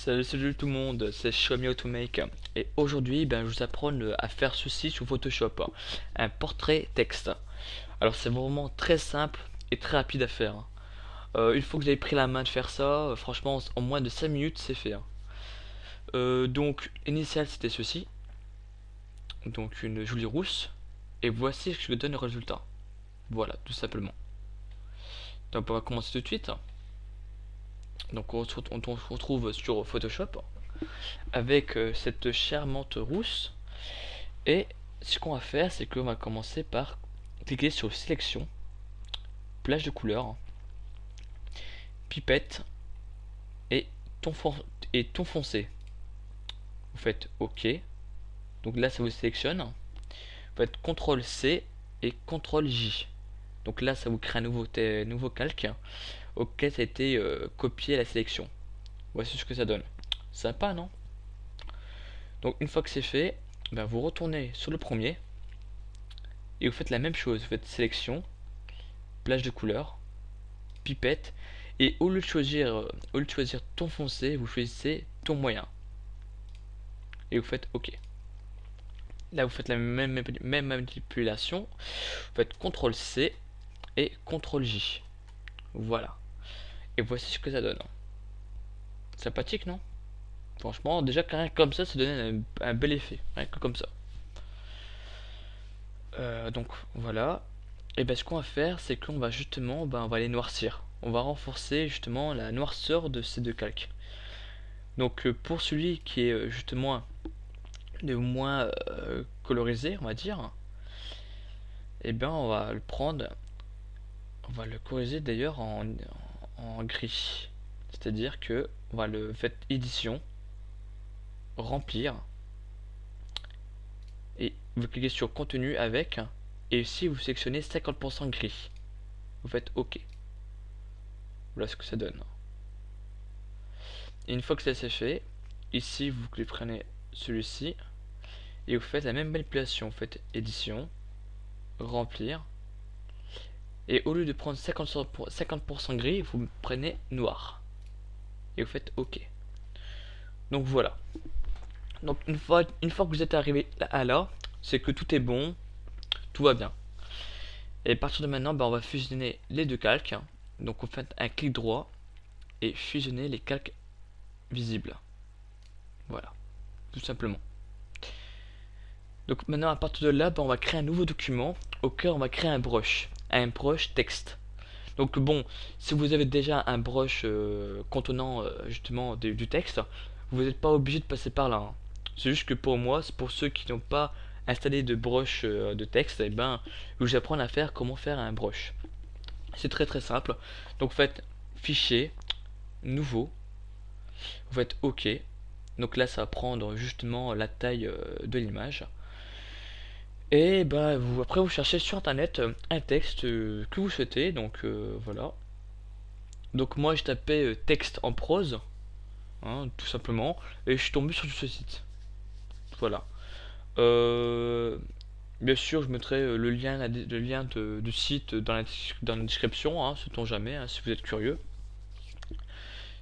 Salut tout le monde, c'est Xiaomi Automake et aujourd'hui je vous apprends à faire ceci sur Photoshop, un portrait texte. Alors c'est vraiment très simple et très rapide à faire. Une fois que vous avez pris la main de faire ça, franchement en moins de 5 minutes c'est fait. Donc l'initial c'était ceci, donc une jolie rousse, et voici ce que donne le résultat. Voilà, tout simplement. Donc on va commencer tout de suite. Donc on se retrouve sur Photoshop avec cette charmante rousse. Et ce qu'on va faire, c'est qu'on va commencer par cliquer sur sélection, plage de couleurs, pipette et ton foncé. Vous faites OK. Donc là, ça vous sélectionne. Vous faites CTRL C et CTRL J. Donc là, ça vous crée un nouveau calque auquel ça a été copié à la sélection. Voici ce que ça donne. Sympa, non? Donc une fois que c'est fait, vous retournez sur le premier et vous faites la même chose. Vous faites sélection, plage de couleurs, pipette, et au lieu de choisir ton foncé, vous choisissez ton moyen et vous faites OK. Là vous faites la même manipulation, vous faites CTRL C et CTRL J. Voilà, et voici ce que ça donne. Sympathique, non? Franchement, déjà rien que comme ça donne un bel effet, rien que comme ça. Donc voilà. Et ce qu'on va faire, c'est qu'on va justement on va les noircir. On va renforcer justement la noirceur de ces deux calques. Donc pour celui qui est justement le moins colorisé, on va dire, on va le prendre, on va le coloriser d'ailleurs en gris. C'est-à-dire que on va le faire édition, remplir, et vous cliquez sur contenu avec, et ici vous sélectionnez 50% gris. Vous faites OK. Voilà ce que ça donne. Et une fois que ça c'est fait, ici vous prenez celui-ci et vous faites la même manipulation. Vous faites édition, remplir, et au lieu de prendre 50% gris, vous prenez noir et vous faites OK. Donc voilà. Donc une fois que vous êtes arrivé là, c'est que tout est bon, tout va bien. Et à partir de maintenant, on va fusionner les deux calques. Donc on fait un clic droit et fusionner les calques visibles. Voilà, tout simplement. Donc maintenant à partir de là, on va créer un nouveau document auquel on va créer un brush texte. Donc bon, si vous avez déjà un brush contenant justement du texte, vous n'êtes pas obligé de passer par là, hein. C'est juste que pour moi, c'est pour ceux qui n'ont pas installé de brush de texte, je vais vous apprendre à faire comment faire un brush. C'est très simple. Donc vous faites fichier, nouveau, vous faites OK. Donc là ça va prendre justement la taille de l'image. Et après vous cherchez sur internet un texte que vous souhaitez. Donc voilà. Donc moi je tapais texte en prose, hein, tout simplement, et je suis tombé sur ce site. Voilà. Bien sûr, je mettrai le lien du site dans la description, hein, sait-on jamais, hein, si vous êtes curieux.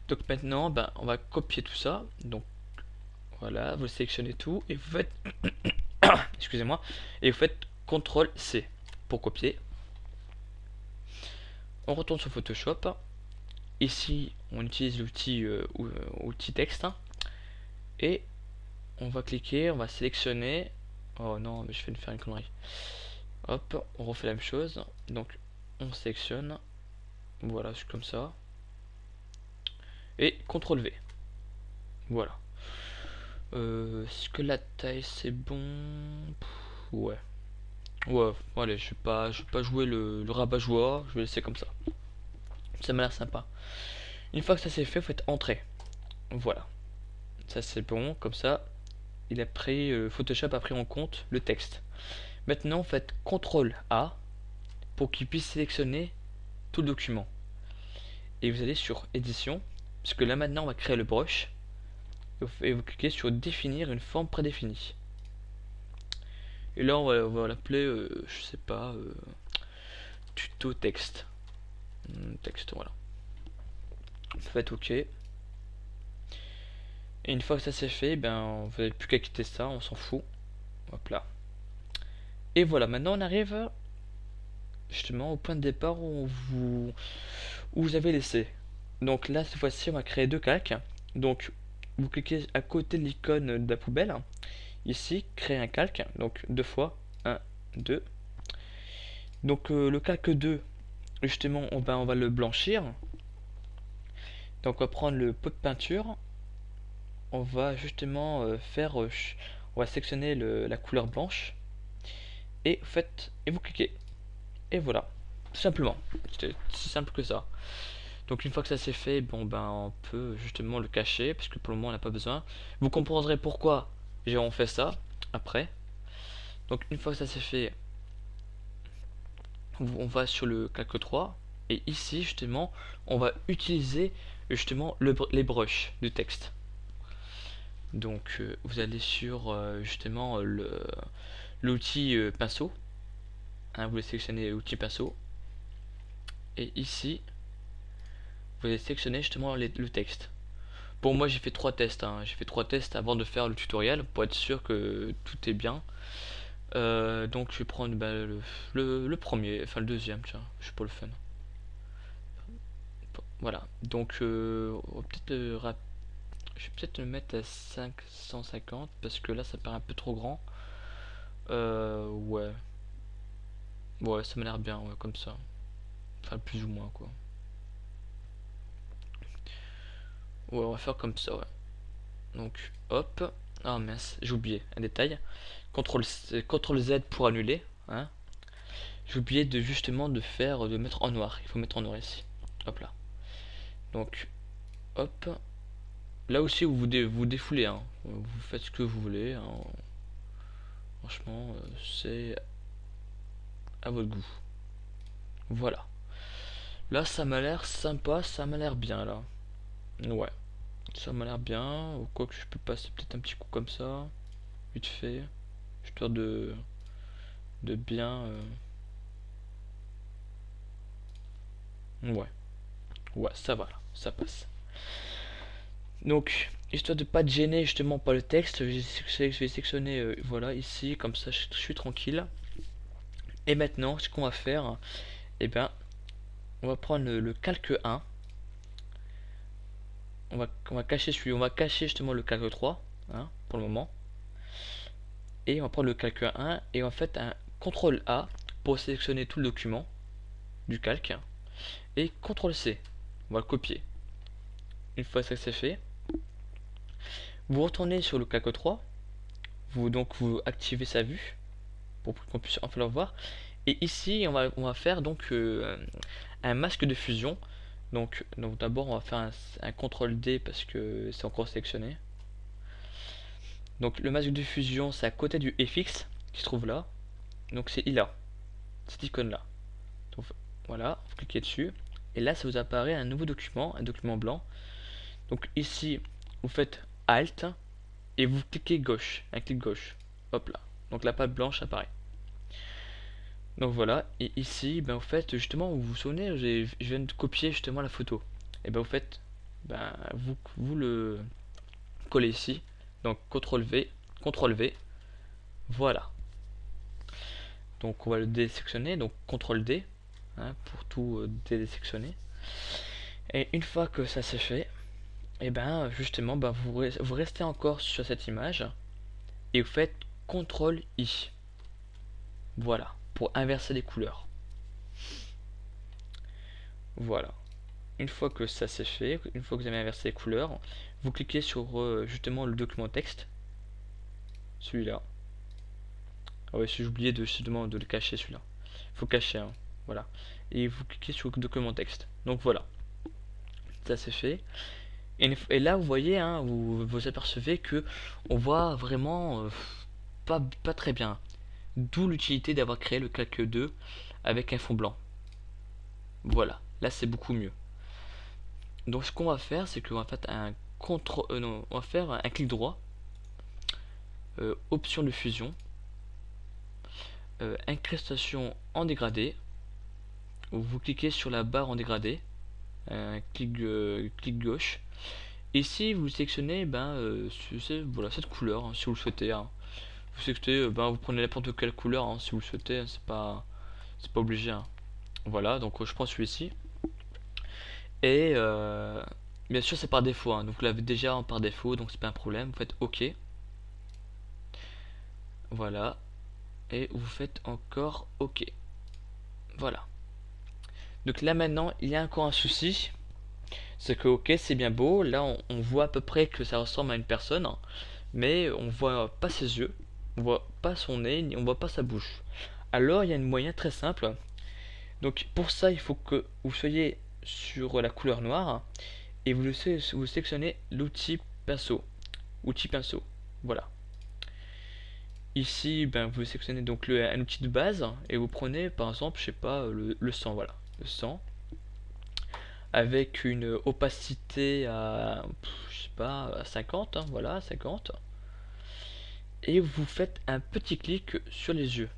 Donc maintenant, on va copier tout ça. Donc voilà, vous sélectionnez tout et vous faites, excusez-moi, et vous faites CTRL C pour copier. On retourne sur Photoshop. Ici, on utilise l'outil outil texte, hein, et on va cliquer, on va sélectionner. Oh non, mais je viens de faire une connerie. Hop, on refait la même chose. Donc, on sélectionne. Voilà, c'est comme ça. Et CTRL V. Voilà. Est-ce que la taille c'est bon? Ouais. Ouais, allez, je vais pas jouer le rabat-joie, je vais laisser comme ça. Ça m'a l'air sympa. Une fois que ça c'est fait, vous faites entrer. Voilà. Ça c'est bon, comme ça, Photoshop a pris en compte le texte. Maintenant, faites CTRL A pour qu'il puisse sélectionner tout le document. Et vous allez sur édition, puisque là maintenant on va créer le brush. Et vous cliquez sur définir une forme prédéfinie. Et là on va l'appeler, je sais pas, tuto texte. Texte, voilà. Faites OK. Et une fois que ça c'est fait, ben vous n'avez plus qu'à quitter ça, on s'en fout. Hop là. Et voilà, maintenant on arrive justement au point de départ où vous avez laissé. Donc là, cette fois-ci, on va créer deux calques. Donc vous cliquez à côté de l'icône de la poubelle. Ici, créer un calque. Donc deux fois. Un, deux. Donc le calque 2, justement, on va le blanchir. Donc on va prendre le pot de peinture. On va justement on va sélectionner la couleur blanche. Et vous cliquez. Et voilà, tout simplement. C'est si simple que ça. Donc une fois que ça c'est fait, bon ben on peut justement le cacher parce que pour le moment on n'a pas besoin. Vous comprendrez pourquoi on fait ça après. Donc une fois que ça c'est fait, on va sur le calque 3 et ici justement on va utiliser justement les brushes du texte. Donc vous allez sur justement l'outil pinceau, hein, vous sélectionnez l'outil pinceau et ici vous allez sélectionner justement le texte. Pour moi j'ai fait 3 tests, hein. J'ai fait 3 tests avant de faire le tutoriel pour être sûr que tout est bien. Donc je vais prendre bah, le premier, enfin le deuxième, tiens, je suis pas le fun. Voilà, donc on va je vais peut-être le mettre à 550 parce que là ça paraît un peu trop grand. Ouais. Ouais, ça m'a l'air bien, ouais, comme ça. Enfin, plus ou moins, quoi. Ouais, on va faire comme ça, ouais. Donc, hop. Ah mince, j'ai oublié un détail. CTRL Z pour annuler, hein. J'ai oublié de justement de mettre en noir. Il faut mettre en noir ici. Hop là. Donc, hop. Là aussi, vous défoulez, hein. Vous faites ce que vous voulez, hein. Franchement, c'est à votre goût. Voilà. Là, ça m'a l'air sympa, ça m'a l'air bien, là. Ouais. Ça m'a l'air bien. Ou quoi que je peux passer peut-être un petit coup comme ça. Vite fait. Histoire de bien... Ouais. Ouais, ça va là. Ça passe. Donc, histoire de pas te gêner justement par le texte, je vais sélectionner voilà ici, comme ça je suis tranquille. Et maintenant, ce qu'on va faire, eh ben, on va prendre le calque 1. On va cacher celui, on va cacher justement le calque 3, hein, pour le moment. Et on va prendre le calque 1 et en fait un CTRL A pour sélectionner tout le document du calque. Et CTRL C, on va le copier. Une fois ça c'est fait, vous retournez sur le calque 3, vous activez sa vue pour qu'on puisse enfin le voir. Et ici on va faire donc un masque de fusion. Donc d'abord on va faire un CTRL D parce que c'est encore sélectionné. Donc le masque de fusion c'est à côté du FX qui se trouve là. Donc c'est là, cette icône là. Donc voilà, vous cliquez dessus. Et là ça vous apparaît un nouveau document, un document blanc. Donc ici vous faites Alt et vous cliquez gauche, un clic gauche. Hop là. Donc la page blanche apparaît. Donc voilà, et ici, ben, en fait, justement, vous vous souvenez, je viens de copier justement la photo. Et ben, au fait, ben, vous le collez ici. Donc, CTRL V, voilà. Donc, on va le désélectionner. Donc, CTRL D, hein, pour tout désélectionner. Et une fois que ça c'est fait, et ben, justement, ben, vous restez encore sur cette image. Et vous faites CTRL I. Voilà, pour inverser les couleurs. Voilà. Une fois que ça c'est fait, une fois que vous avez inversé les couleurs, vous cliquez sur justement le document texte, celui-là. Ah ouais, si j'ai oublié justement de le cacher celui-là. Il faut cacher, hein. Voilà. Et vous cliquez sur le document texte. Donc voilà, ça c'est fait. Et là vous voyez, hein, vous apercevez que on voit vraiment pas très bien. D'où l'utilité d'avoir créé le calque 2 avec un fond blanc. Voilà, là c'est beaucoup mieux. Donc ce qu'on va faire, c'est qu'on va faire on va faire un clic droit, option de fusion, incrustation en dégradé. Vous cliquez sur la barre en dégradé, clic gauche, Ici, vous sélectionnez voilà, cette couleur, si vous le souhaitez, hein. Vous sélectionnez, vous prenez n'importe quelle couleur, hein, si vous le souhaitez, hein, c'est pas obligé, hein. Voilà, donc je prends celui-ci. Et bien sûr, c'est par défaut, hein, donc vous l'avez déjà par défaut, donc c'est pas un problème. Vous faites OK. Voilà. Et vous faites encore OK. Voilà. Donc là maintenant, il y a encore un souci. C'est que OK, c'est bien beau. Là, on voit à peu près que ça ressemble à une personne, hein, mais on voit pas ses yeux, on voit pas son nez, on voit pas sa bouche. Alors, il y a un moyen très simple. Donc pour ça, il faut que vous soyez sur la couleur noire et vous sélectionnez l'outil pinceau. Outil pinceau. Voilà. Ici, vous sélectionnez donc un outil de base et vous prenez par exemple, je sais pas, le sang, voilà. Le sang. Avec une opacité à, je sais pas, à 50, hein, voilà, 50. Et vous faites un petit clic sur les yeux,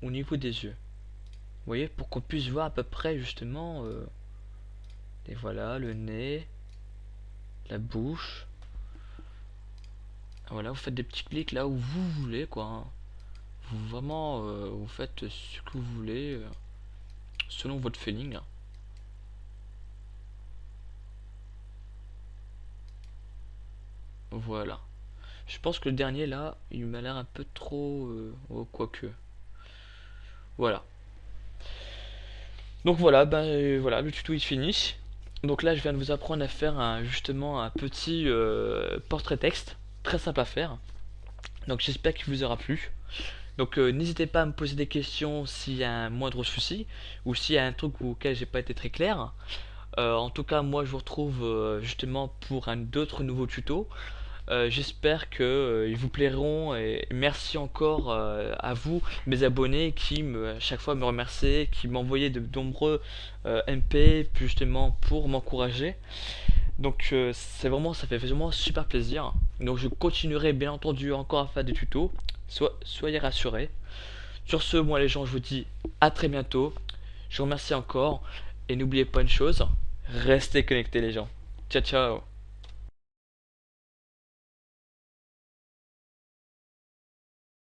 au niveau des yeux. Vous voyez, pour qu'on puisse voir à peu près justement, et voilà, le nez, la bouche. Voilà, vous faites des petits clics là où vous voulez, quoi, hein. Vous vraiment, vous faites ce que vous voulez, selon votre feeling. Voilà. Je pense que le dernier là, il m'a l'air un peu trop, oh, quoique. Voilà. Donc voilà, voilà, le tuto est fini. Donc là, je viens de vous apprendre à faire justement un petit portrait texte, très simple à faire. Donc j'espère qu'il vous aura plu. Donc n'hésitez pas à me poser des questions s'il y a un moindre souci ou s'il y a un truc auquel j'ai pas été très clair. En tout cas, moi je vous retrouve justement pour un d'autres nouveaux tutos. J'espère que ils vous plairont et merci encore à vous, mes abonnés, qui à chaque fois me remerciaient, qui m'envoyaient de nombreux MP justement pour m'encourager. Donc ça fait vraiment super plaisir. Donc je continuerai bien entendu encore à faire des tutos. Soyez rassurés. Sur ce, moi les gens, je vous dis à très bientôt. Je vous remercie encore et n'oubliez pas une chose, restez connectés les gens. Ciao ciao.